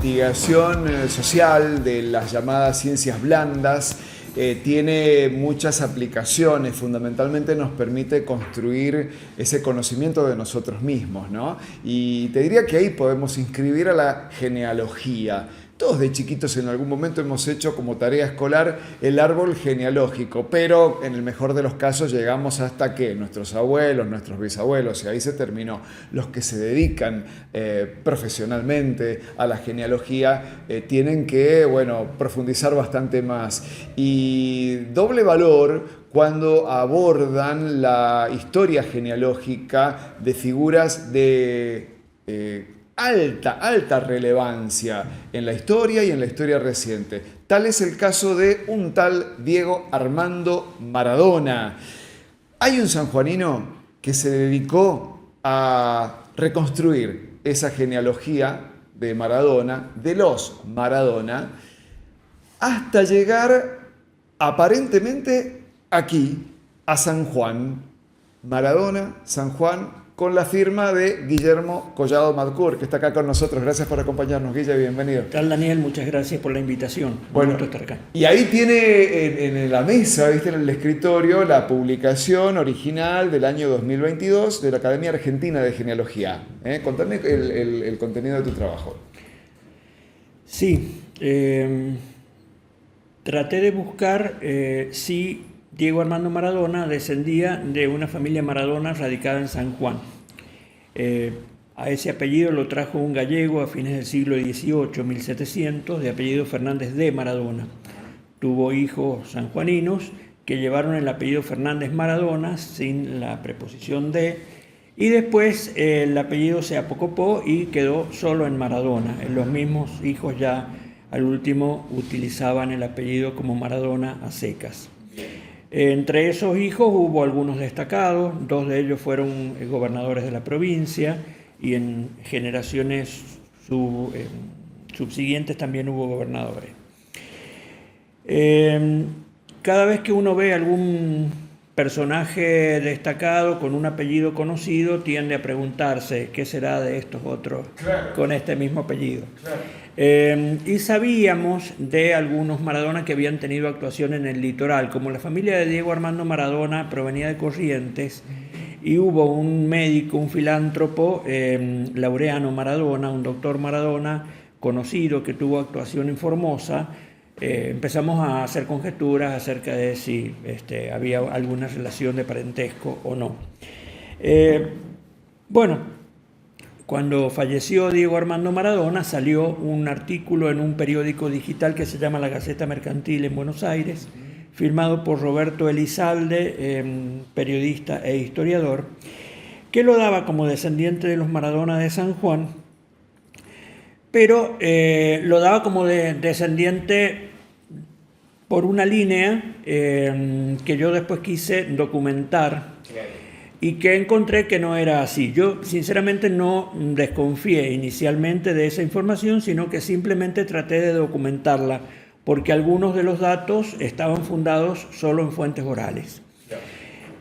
investigación social de las llamadas ciencias blandas tiene muchas aplicaciones, fundamentalmente nos permite construir ese conocimiento de nosotros mismos, ¿no? Y te diría que ahí podemos inscribir a la genealogía. Todos de chiquitos en algún momento hemos hecho como tarea escolar el árbol genealógico, pero en el mejor de los casos llegamos hasta que nuestros abuelos, nuestros bisabuelos, y ahí se terminó. Los que se dedican profesionalmente a la genealogía tienen que, profundizar bastante más. Y doble valor cuando abordan la historia genealógica de figuras de alta relevancia en la historia y en la historia reciente. Tal es el caso de un tal Diego Armando Maradona. Hay un sanjuanino que se dedicó a reconstruir esa genealogía de Maradona, de los Maradona, hasta llegar aparentemente aquí, a San Juan. Maradona, San Juan, con la firma de Guillermo Collado Madcour, que está acá con nosotros. Gracias por acompañarnos, Guille, bienvenido. ¿Qué tal, Daniel? Muchas gracias por la invitación. Bueno, estar acá. Y ahí tiene en la mesa, ¿viste? En el escritorio, la publicación original del año 2022 de la Academia Argentina de Genealogía. Contame el contenido de tu trabajo. Sí, traté de buscar si Diego Armando Maradona descendía de una familia Maradona radicada en San Juan. A ese apellido lo trajo un gallego a fines del siglo XVIII, 1700, de apellido Fernández de Maradona. Tuvo hijos sanjuaninos que llevaron el apellido Fernández Maradona sin la preposición de, y después el apellido se apocopó y quedó solo en Maradona. Los mismos hijos ya al último utilizaban el apellido como Maradona a secas. Entre esos hijos hubo algunos destacados, dos de ellos fueron gobernadores de la provincia y en generaciones subsiguientes también hubo gobernadores. Cada vez que uno ve algún personaje destacado con un apellido conocido, tiende a preguntarse qué será de estos otros con este mismo apellido. Y sabíamos de algunos Maradona que habían tenido actuación en el litoral, como la familia de Diego Armando Maradona provenía de Corrientes, y hubo un médico, un filántropo, Laureano Maradona, un doctor Maradona conocido que tuvo actuación en Formosa. Empezamos a hacer conjeturas acerca de si había alguna relación de parentesco o no. Cuando falleció Diego Armando Maradona, salió un artículo en un periódico digital que se llama La Gaceta Mercantil en Buenos Aires, firmado por Roberto Elizalde, periodista e historiador, que lo daba como descendiente de los Maradona de San Juan, pero lo daba como descendiente por una línea que yo después quise documentar y que encontré que no era así. Yo sinceramente no desconfié inicialmente de esa información, sino que simplemente traté de documentarla, porque algunos de los datos estaban fundados solo en fuentes orales.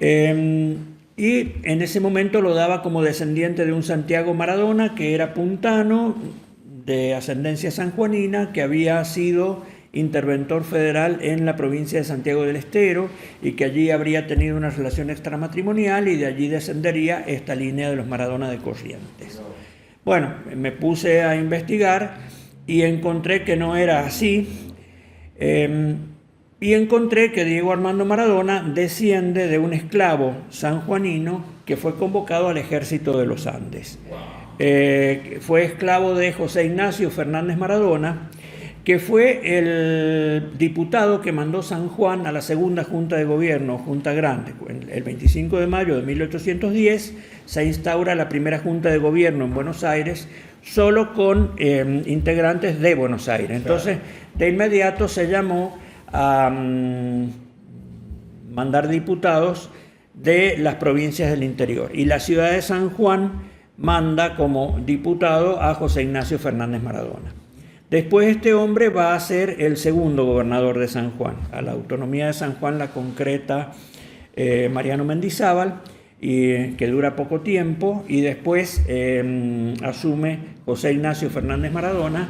Y en ese momento lo daba como descendiente de un Santiago Maradona, que era puntano, de ascendencia sanjuanina, que había sido interventor federal en la provincia de Santiago del Estero y que allí habría tenido una relación extramatrimonial, y de allí descendería esta línea de los Maradona de Corrientes. Bueno, me puse a investigar y encontré que no era así, y encontré que Diego Armando Maradona desciende de un esclavo sanjuanino que fue convocado al ejército de los Andes. Fue esclavo de José Ignacio Fernández Maradona, que fue el diputado que mandó San Juan a la segunda Junta de Gobierno, Junta Grande. El 25 de mayo de 1810 se instaura la primera Junta de Gobierno en Buenos Aires, solo con integrantes de Buenos Aires. Entonces, de inmediato se llamó a mandar diputados de las provincias del interior. Y la ciudad de San Juan manda como diputado a José Ignacio Fernández Maradona. Después este hombre va a ser el segundo gobernador de San Juan. A la autonomía de San Juan la concreta Mariano Mendizábal, que dura poco tiempo, y después asume José Ignacio Fernández Maradona,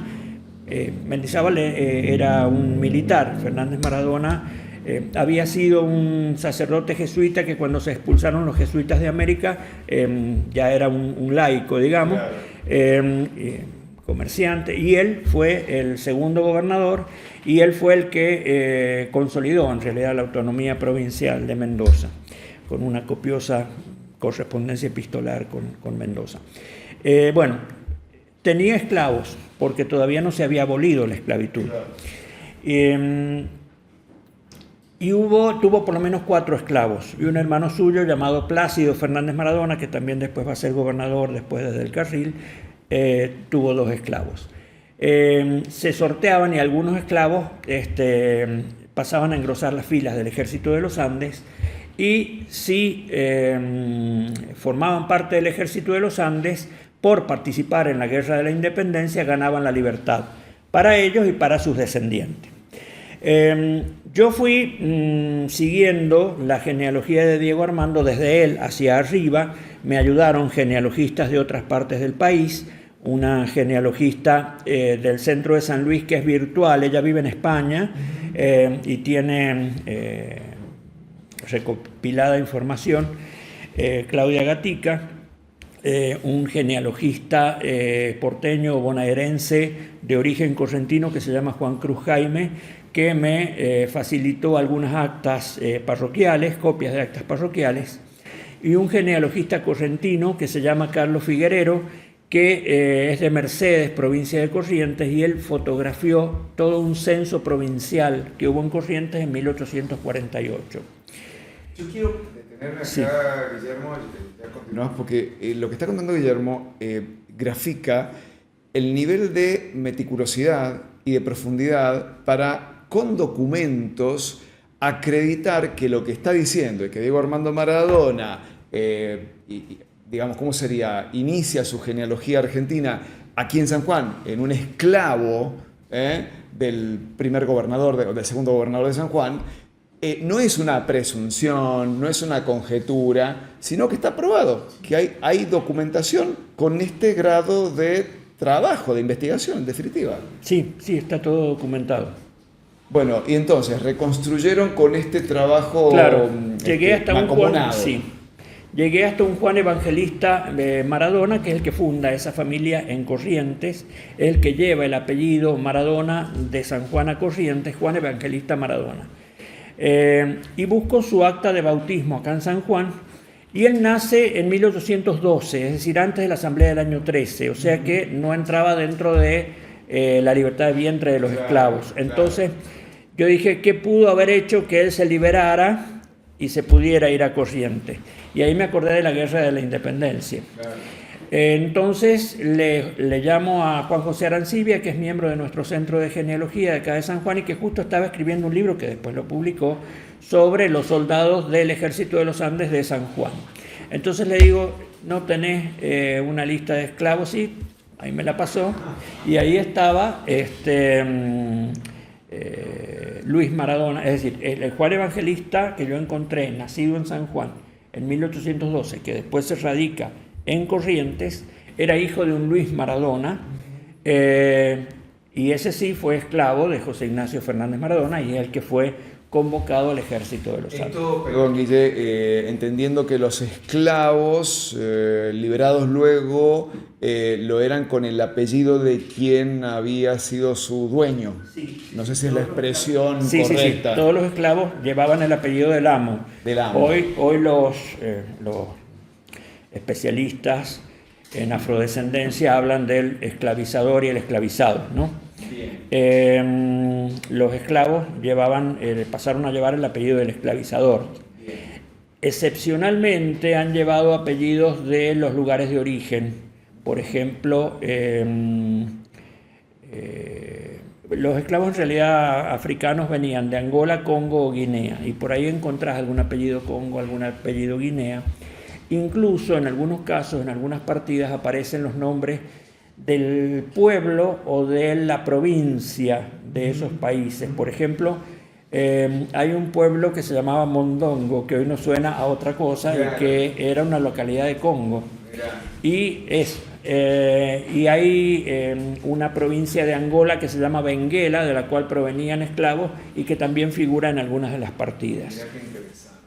Mendizábal era un militar. Fernández Maradona había sido un sacerdote jesuita que cuando se expulsaron los jesuitas de América ya era un laico, digamos, comerciante, y él fue el segundo gobernador y él fue el que consolidó en realidad la autonomía provincial de Mendoza, con una copiosa correspondencia epistolar con Mendoza. Bueno, tenía esclavos porque todavía no se había abolido la esclavitud. Y tuvo por lo menos 4 esclavos y un hermano suyo llamado Plácido Fernández Maradona, que también después va a ser gobernador después desde el Carril, tuvo 2 esclavos. Se sorteaban y algunos esclavos pasaban a engrosar las filas del ejército de los Andes, y si formaban parte del ejército de los Andes, por participar en la Guerra de la Independencia ganaban la libertad para ellos y para sus descendientes. Yo fui siguiendo la genealogía de Diego Armando desde él hacia arriba. Me ayudaron genealogistas de otras partes del país, una genealogista del centro de San Luis que es virtual, ella vive en España y tiene recopilada información, Claudia Gatica, un genealogista porteño bonaerense de origen correntino que se llama Juan Cruz Jaime, que me facilitó algunas actas parroquiales, copias de actas parroquiales, y un genealogista correntino que se llama Carlos Figuerero, que es de Mercedes, provincia de Corrientes, y él fotografió todo un censo provincial que hubo en Corrientes en 1848. Yo quiero detenerme acá, Guillermo, ya continuamos, porque lo que está contando Guillermo grafica el nivel de meticulosidad y de profundidad para, con documentos, acreditar que lo que está diciendo, que Diego Armando Maradona, digamos, ¿cómo sería? Inicia su genealogía argentina aquí en San Juan, en un esclavo del primer gobernador, del segundo gobernador de San Juan, no es una presunción, no es una conjetura, sino que está probado, que hay documentación con este grado de trabajo, de investigación, en definitiva. Sí, está todo documentado. Bueno, y entonces reconstruyeron con este trabajo. Claro, llegué hasta un Juan, llegué hasta un Juan Evangelista Maradona, que es el que funda esa familia en Corrientes, es el que lleva el apellido Maradona de San Juan a Corrientes, Juan Evangelista Maradona. Y busco su acta de bautismo acá en San Juan, y él nace en 1812, es decir, antes de la Asamblea del año 13, o sea que no entraba dentro de la libertad de vientre de los esclavos. Entonces yo dije, ¿qué pudo haber hecho que él se liberara y se pudiera ir a Corrientes? Y ahí me acordé de la Guerra de la Independencia. Entonces le llamo a Juan José Arancibia, que es miembro de nuestro centro de genealogía de acá de San Juan y que justo estaba escribiendo un libro que después lo publicó sobre los soldados del ejército de los Andes de San Juan. Entonces le digo, ¿no tenés una lista de esclavos? Sí, ahí me la pasó, y ahí estaba Luis Maradona, es decir, el Juan Evangelista que yo encontré, nacido en San Juan en 1812, que después se radica en Corrientes, era hijo de un Luis Maradona, y ese sí fue esclavo de José Ignacio Fernández Maradona, y es el que fue convocado al ejército de los Andes. Perdón, Guille, entendiendo que los esclavos liberados luego lo eran con el apellido de quien había sido su dueño. Sí. No sé si es la expresión correcta. Sí. Todos los esclavos llevaban el apellido del amo. Hoy los especialistas en afrodescendencia hablan del esclavizador y el esclavizado, ¿no? Los esclavos pasaron a llevar el apellido del esclavizador. Excepcionalmente han llevado apellidos de los lugares de origen. Por ejemplo, los esclavos en realidad africanos venían de Angola, Congo o Guinea, y por ahí encontrás algún apellido Congo, algún apellido Guinea. Incluso en algunos casos, en algunas partidas, aparecen los nombres del pueblo o de la provincia de esos países. Por ejemplo, hay un pueblo que se llamaba Mondongo, que hoy nos suena a otra cosa, y que era una localidad de Congo. Y es y hay una provincia de Angola que se llama Benguela, de la cual provenían esclavos y que también figura en algunas de las partidas. Mirá qué interesante.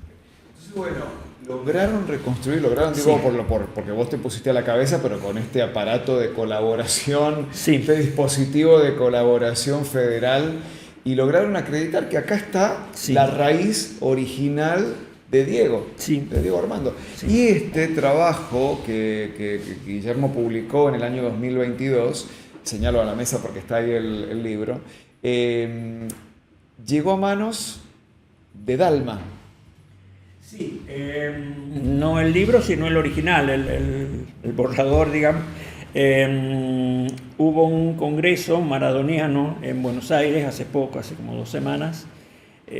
Entonces, bueno, lograron reconstruir, digo, porque vos te pusiste a la cabeza, pero con este aparato de colaboración, este dispositivo de colaboración federal, y lograron acreditar que acá está la raíz original de Diego, de Diego Armando. Y este trabajo que Guillermo publicó en el año 2022, señalo a la mesa porque está ahí el libro, llegó a manos de Dalma. Sí, no el libro, sino el original, el borrador, digamos. Hubo un congreso maradoniano en Buenos Aires hace poco, hace como 2 semanas,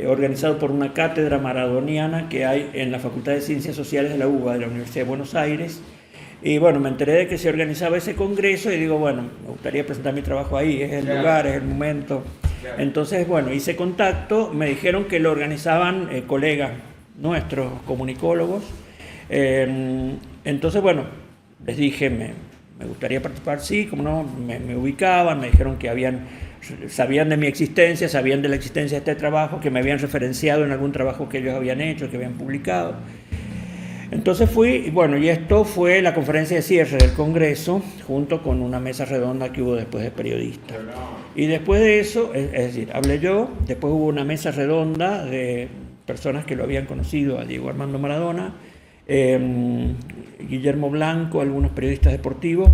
organizado por una cátedra maradoniana que hay en la Facultad de Ciencias Sociales de la UBA, de la Universidad de Buenos Aires. Y bueno, me enteré de que se organizaba ese congreso y digo, bueno, me gustaría presentar mi trabajo ahí, es el lugar, es el momento. Entonces, bueno, hice contacto, me dijeron que lo organizaban colegas nuestros comunicólogos. Entonces, bueno, les dije, me gustaría participar, sí, como no, me ubicaban, me dijeron que sabían de mi existencia, sabían de la existencia de este trabajo, que me habían referenciado en algún trabajo que ellos habían hecho, que habían publicado. Entonces fui, y bueno, y esto fue la conferencia de cierre del Congreso, junto con una mesa redonda que hubo después de periodistas. Y después de eso, es decir, hablé yo, después hubo una mesa redonda de personas que lo habían conocido a Diego Armando Maradona, Guillermo Blanco, algunos periodistas deportivos,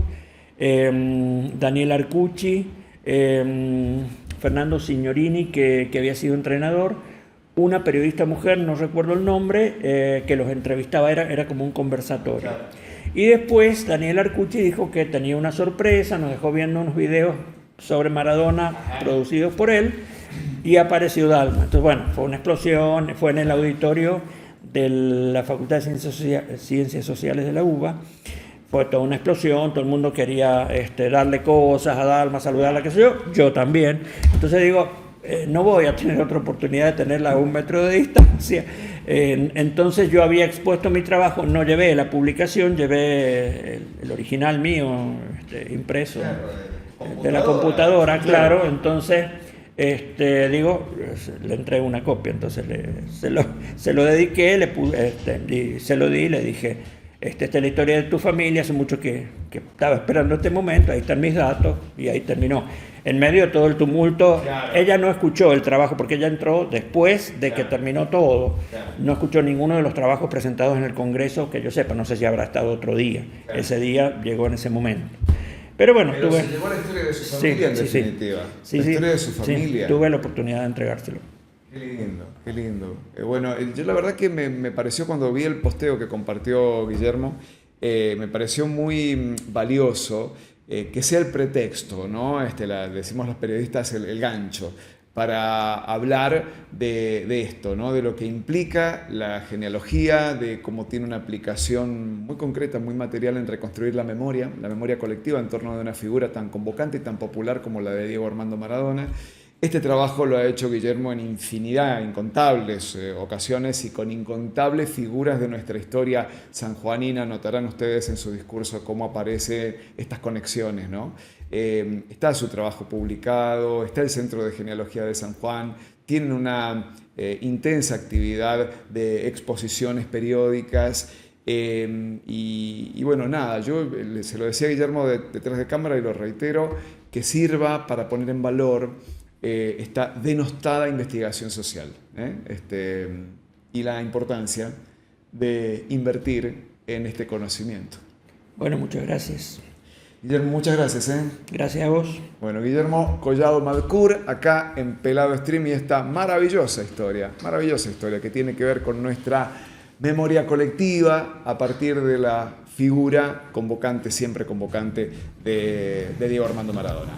Daniel Arcucci, Fernando Signorini, que había sido entrenador, una periodista mujer, no recuerdo el nombre, que los entrevistaba, era como un conversatorio. Claro. Y después Daniel Arcucci dijo que tenía una sorpresa, nos dejó viendo unos videos sobre Maradona producidos por él, y apareció Dalma. Entonces, bueno, fue una explosión, fue en el auditorio de la Facultad de Ciencias Sociales de la UBA. Fue toda una explosión, todo el mundo quería darle cosas a Dalma, saludarla, qué sé yo también. Entonces digo, no voy a tener otra oportunidad de tenerla a 1 metro de distancia. Entonces yo había expuesto mi trabajo, no llevé la publicación, llevé el original mío, impreso de la computadora, claro. Entonces digo, le entrego una copia, entonces se lo dediqué, se lo di, le dije, esta es la historia de tu familia, hace mucho que estaba esperando este momento, ahí están mis datos, y ahí terminó. En medio de todo el tumulto, claro. Ella no escuchó el trabajo, porque ella entró después de que terminó todo, no escuchó ninguno de los trabajos presentados en el Congreso, que yo sepa, no sé si habrá estado otro día, ese día llegó en ese momento. Pero bueno, se llevó la historia de su familia, en definitiva. La historia de su familia. Tuve la oportunidad de entregárselo. Qué lindo, qué lindo. Bueno, yo la verdad que me pareció, cuando vi el posteo que compartió Guillermo, me pareció muy valioso que sea el pretexto, ¿no? Decimos los periodistas el gancho, para hablar de esto, ¿no? De lo que implica la genealogía, de cómo tiene una aplicación muy concreta, muy material en reconstruir la memoria colectiva en torno de una figura tan convocante y tan popular como la de Diego Armando Maradona. Este trabajo lo ha hecho Guillermo en incontables ocasiones y con incontables figuras de nuestra historia sanjuanina. Notarán ustedes en su discurso cómo aparecen estas conexiones, ¿no? Está su trabajo publicado, está el Centro de Genealogía de San Juan, tienen una intensa actividad de exposiciones periódicas. Y bueno, nada, yo se lo decía a Guillermo detrás de cámara y lo reitero, que sirva para poner en valor esta denostada investigación social, y la importancia de invertir en este conocimiento. Bueno, muchas gracias. Guillermo, muchas gracias. Gracias a vos. Bueno, Guillermo Collado Malcur, acá en Pelado Stream, y esta maravillosa historia que tiene que ver con nuestra memoria colectiva a partir de la figura convocante, siempre convocante, de Diego Armando Maradona.